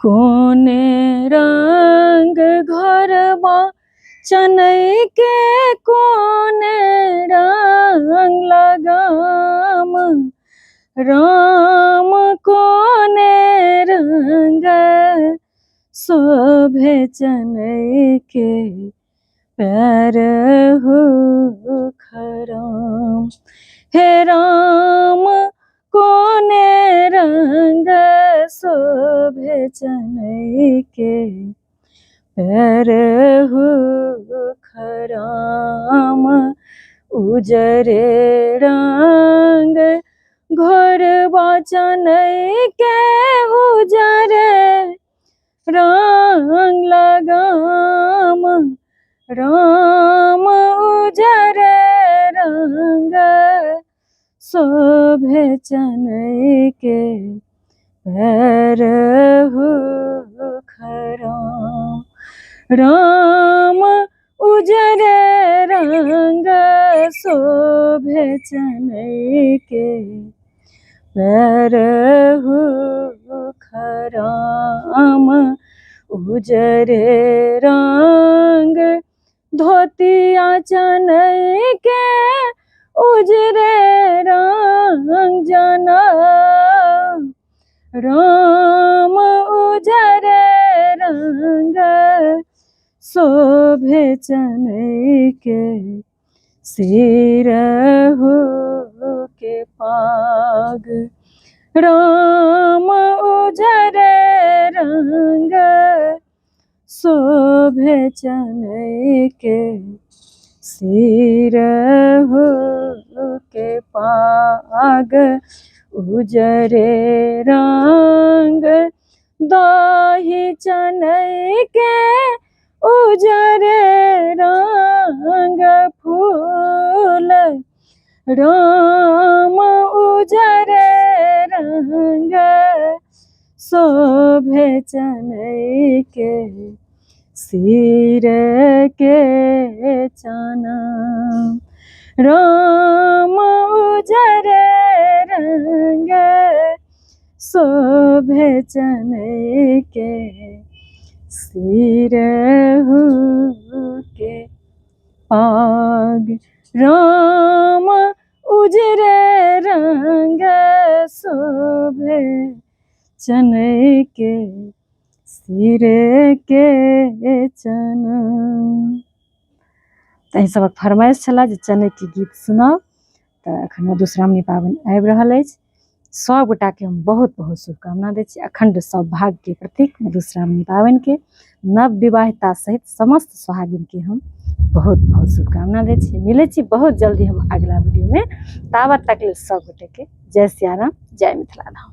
कोने रंग घरबा चनई के कोने रंग लगाम राम कोने रंग शोभे चनई के पैर हो खराम। हे राम कोने रंग शोभे चनई के पैर हो खराम। उजरे रंग घोरबा चनई के उजरे रंग लगाम राम उजरे रंग शोभे चनई के पैर हो खराम। राम उजरे रंग शोभे चनई के पैर हो खराम। उजरे रंग धोतिया चनई के उजरे रंग जना राम उजरे रंग शोभे चनई के सिर हो के पाग। राम उजरे रंग शोभे चनई के सिर हो के पाग। उजरे रंग दही चनई के उजरे रंग फूल राम उजरे रंग शोभे चनई के सिर के चना। राम उजरे रंग शोभे चनई के सिर हो के पाग। राम उजरे रंग शोभे चनई के सिर के चना। तही सबक फरमाइश छला जे चनई के गीत सुनाओ। तो अखन मधुश्रावणी पाबनि आबि रहल अछि। सब गोटा के हम बहुत बहुत शुभकामना दै छी अखंड सौभाग्य के प्रतीक मधुश्रावणी पाबनि के। नव विवाहिता सहित समस्त सुहागिन के हम बहुत बहुत शुभकामना दै छी। मिलै छी बहुत जल्दी हम अगला वीडियो में। ताबत तक सब गोटे के जय सिया राम, जय मिथिला धाम।